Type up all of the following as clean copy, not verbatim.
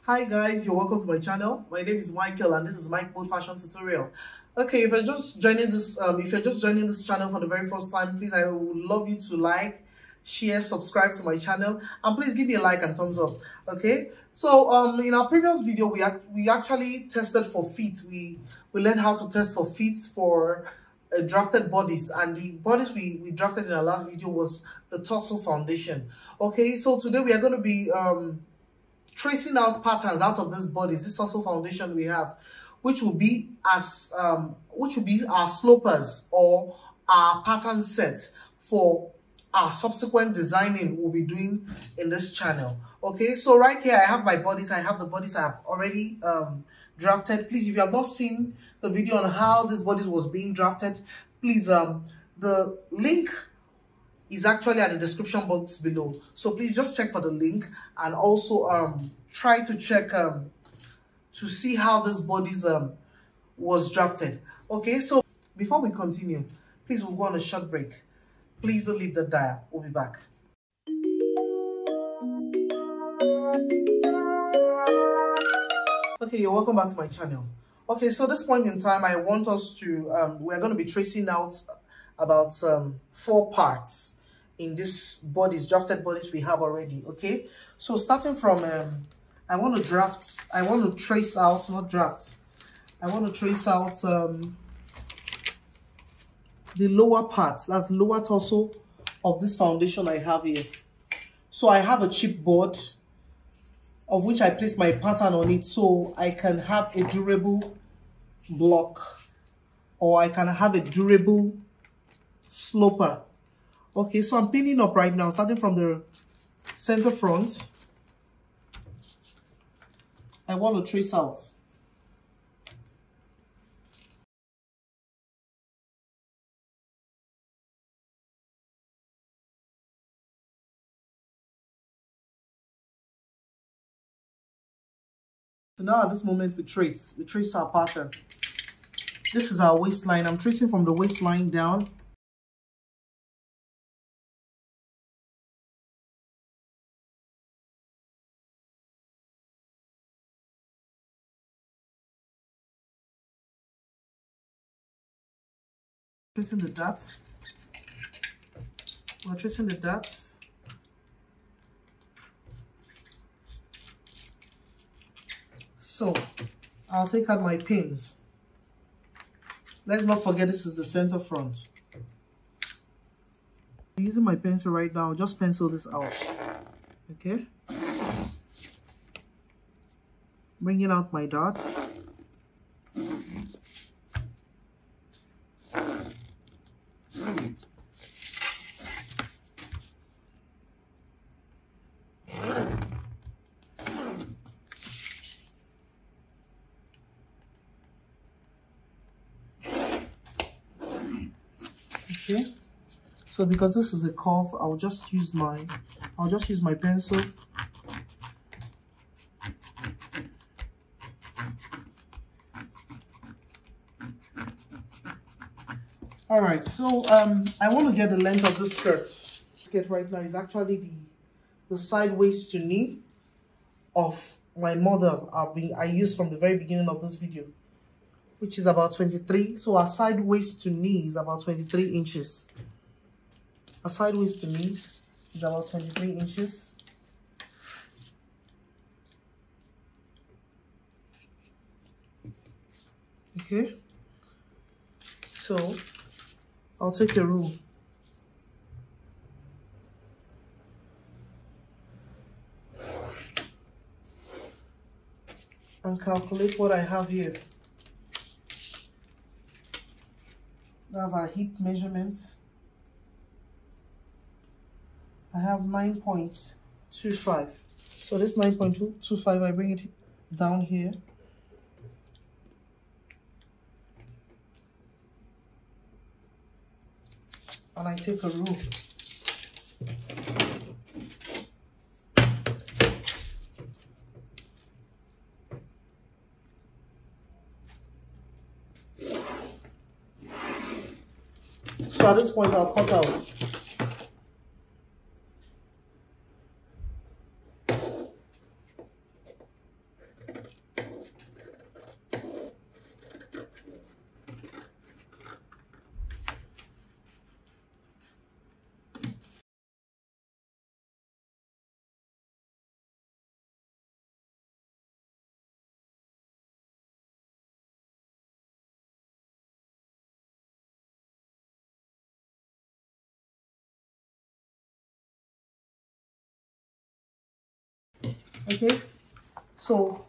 Hi guys, you're welcome to my channel. My name is Michael and this is Mike Mode Fashion Tutorial. Okay, if you're just joining this channel for the very first time, please, I would love you to like, share, subscribe to my channel, and please give me a like and thumbs up. Okay, so in our previous video we actually tested for feet. We learned how to test for feet for drafted bodies, and the bodies we drafted in our last video was the torso foundation. Okay, so today we are going to be tracing out patterns out of these bodies, this torso foundation we have, which will be our slopers or our pattern set for our subsequent designing we'll be doing in this channel. Okay, so right here I have my bodies. I have the bodies I have already drafted. Please, if you have not seen the video on how this bodies was being drafted, please, the link is actually at the description box below, so please just check for the link, and also try to check to see how this bodies was drafted. Okay, so before we continue, please, we'll go on a short break. Please don't leave the dial. We'll be back. Okay, you're welcome back to my channel. Okay, so this point in time I want us to we're going to be tracing out about 4 parts in this bodies, drafted bodies we have already. Okay, so starting from I want to trace out the lower parts, that's the lower torso of this foundation I have here. So I have a chipboard of which I place my pattern on it, so I can have a durable block or I can have a durable sloper. Okay, so I'm pinning up right now, starting from the center front. I want to trace out. So now at this moment we trace our pattern. This is our waistline. I'm tracing from the waistline down. Tracing the dots. We're tracing the dots. So I'll take out my pins. Let's not forget this is the center front. I'm using my pencil right now. I'll just pencil this out. Okay. Bringing out my dots. Okay, so because this is a curve, I'll just use my pencil. All right, so I want to get the length of this skirt. Skirt right now is actually the side waist to knee of my model I used from the very beginning of this video, which is about 23. So our side waist to knee is about 23 inches. A side waist to knee is about 23 inches. Okay, so I'll take a rule. And calculate what I have here. That's our hip measurements. I have 9.25. So this 9.25, I bring it down here. And I take a rule. So at this point, I'll cut out. Okay, so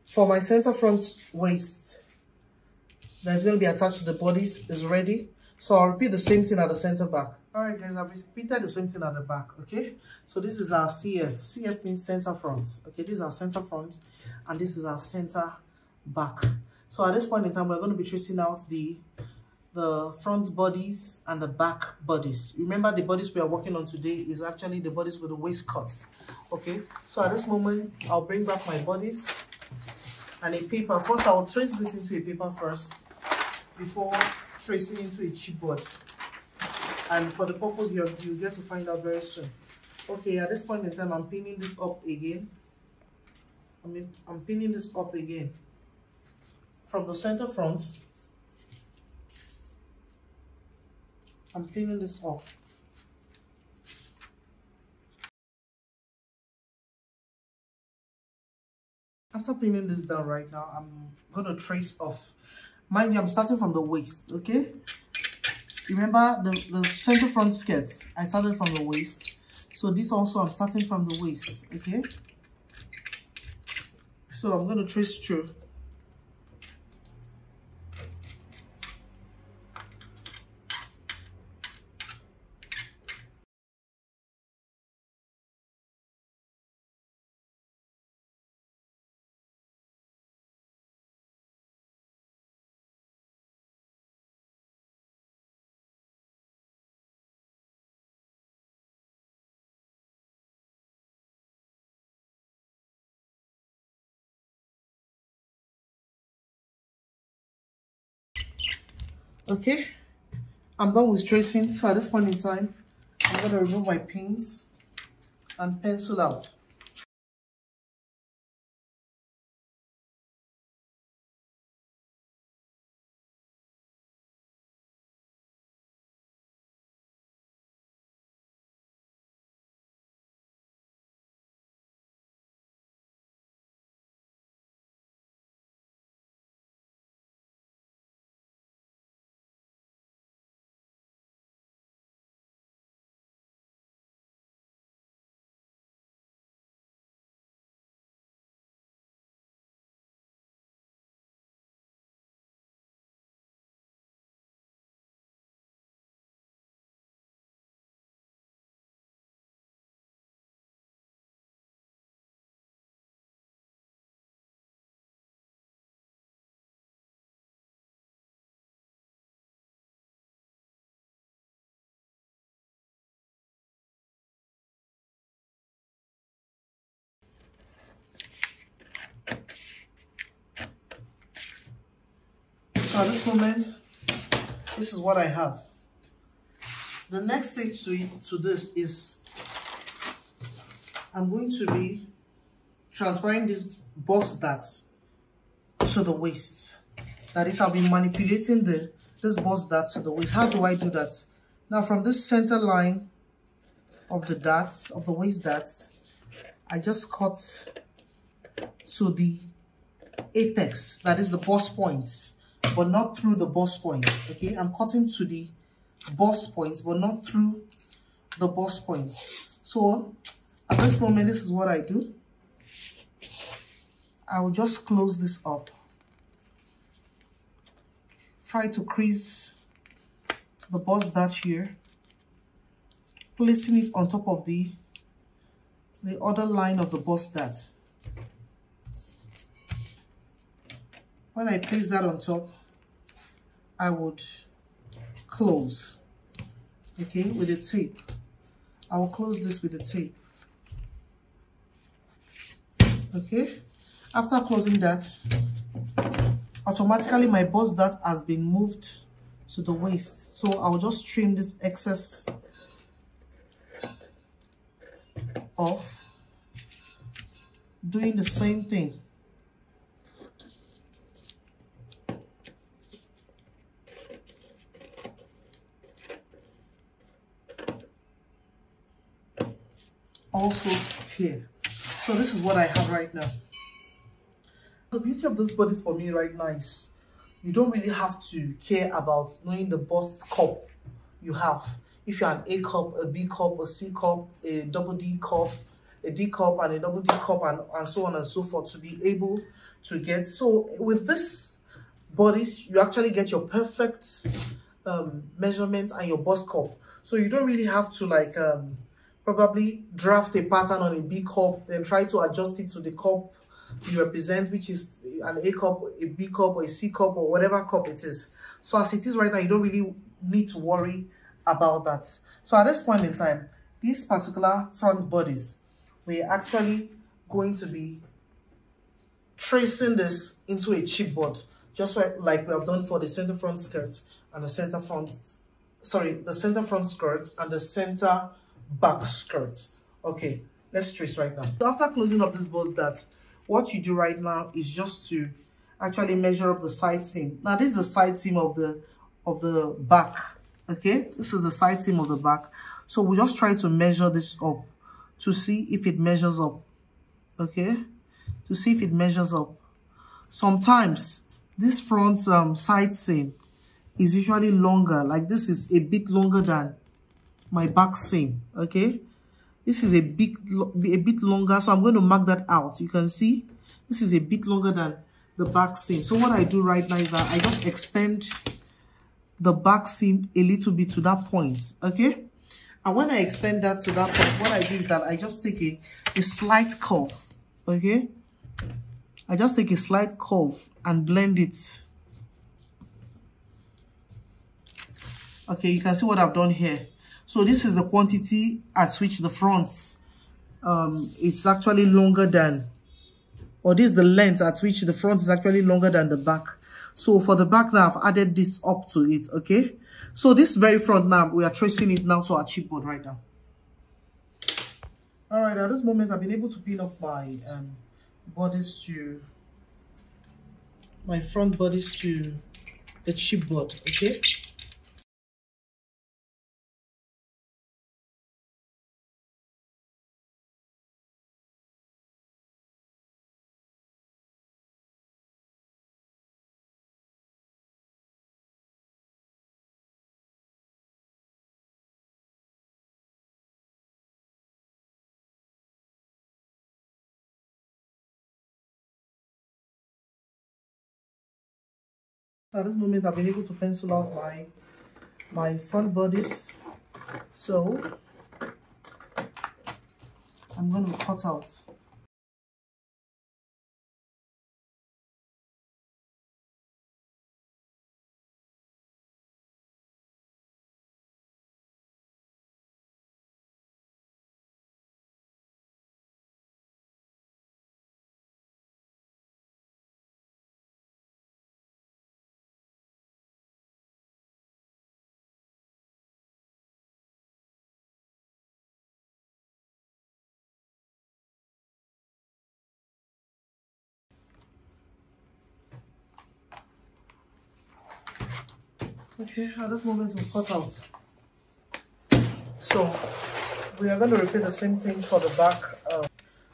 for my center front waist that's going to be attached to the bodice is ready. So I'll repeat the same thing at the center back. All right, guys, I've repeated the same thing at the back. Okay, so this is our CF. CF means center front. Okay, this is our center front, and this is our center back. So at this point in time, we're going to be tracing out the front bodice and the back bodice. Remember, the bodice we are working on today is actually the bodice with the waist cuts. Okay, so at this moment, I'll bring back my bodice and a paper. First, I will trace this into a paper first before tracing into a chipboard. And for the purpose you'll get to find out very soon. Okay, at this point in time, I'm pinning this up again. I'm pinning this up again from the center front. I'm pinning this up. After pinning this down right now, I'm going to trace off. Mind you, I'm starting from the waist, okay? Remember the center front skirt, I started from the waist. So this also, I'm starting from the waist, okay? So I'm going to trace through. Okay, I'm done with tracing. So at this point in time, I'm going to remove my pins and pencil out. So at this moment, this is what I have. The next stage to this is I'm going to be transferring this bust dart to the waist. That is, I'll be manipulating this bust dart to the waist. How do I do that? Now, from this center line of the darts, of the waist darts, I just cut to the apex, that is the bust point, but not through the bust point. Okay, I'm cutting to the bust point, but not through the bust point. So at this moment, this is what I do. I will just close this up. Try to crease the bust dart here, placing it on top of the other line of the bust dart. When I place that on top, I would close, okay, with a tape. I will close this with a tape, okay. After closing that, automatically my bust dart has been moved to the waist. So I'll just trim this excess off, doing the same thing. Also here. So this is what I have right now. The beauty of this bodice for me right now is you don't really have to care about knowing the bust cup you have. If you're an A cup, a B cup, a C cup, a double D cup, a D cup and a double D cup and so on and so forth to be able to get. So with this bodice, you actually get your perfect measurement and your bust cup. So you don't really have to like probably draft a pattern on a B cup, then try to adjust it to the cup you represent, which is an A cup, a B cup, or a C cup, or whatever cup it is. So as it is right now, you don't really need to worry about that. So at this point in time, these particular front bodies, we're actually going to be tracing this into a chipboard, just like we have done for the center front skirts and the center front, the center front skirt and the center back skirt. Okay, let's trace right now. So after closing up this bust dart, what you do right now is just to actually measure up the side seam. Now this is the side seam of the back. Okay, this is the side seam of the back. So we just try to measure this up to see if it measures up. Okay, to see if it measures up. Sometimes this front side seam is usually longer. Like this is a bit longer than my back seam. Okay, this is a bit longer, so I'm going to mark that out. You can see this is a bit longer than the back seam. So what I do right now is that I just extend the back seam a little bit to that point. Okay, and when I extend that to that point, what I do is that I just take a slight curve. Okay, I just take a slight curve and blend it. Okay, you can see what I've done here. So this is the quantity at which the front it's actually longer than, or this is the length at which the front is actually longer than the back. So for the back now, I've added this up to it. Okay, so this very front now, we are tracing it now to our chipboard right now. All right, at this moment, I've been able to pin up my bodice to my front bodice to the chipboard. Okay. At this moment, I've been able to pencil out my front bodice. So I'm going to cut out. Okay, at this moment we'll cut out. So we are going to repeat the same thing for the back.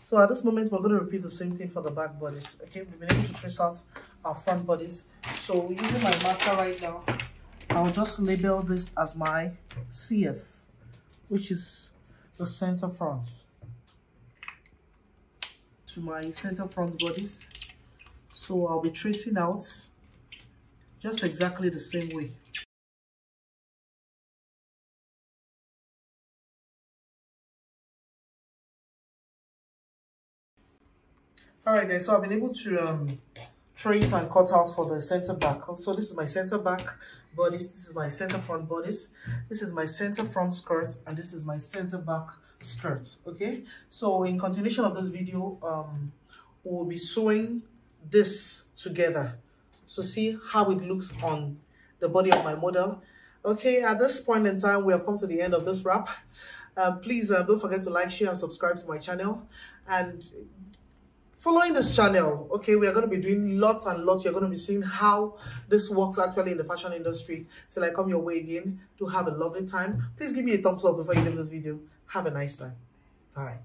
So at this moment we're going to repeat the same thing for the back bodice. Okay, we've been able to trace out our front bodice. So using my marker right now, I'll just label this as my CF, which is the center front, to my center front bodice. So I'll be tracing out just exactly the same way. Alright guys, so I've been able to trace and cut out for the center back. So this is my center back bodice, this is my center front bodice, this is my center front skirt, and this is my center back skirt. Okay, so in continuation of this video, we'll be sewing this together to see how it looks on the body of my model. Okay, at this point in time, we have come to the end of this wrap. Please don't forget to like, share, and subscribe to my channel. And following this channel, okay, we are going to be doing lots and lots. You're going to be seeing how this works actually in the fashion industry. Till I come your way again, do have a lovely time. Please give me a thumbs up before you leave this video. Have a nice time. Bye.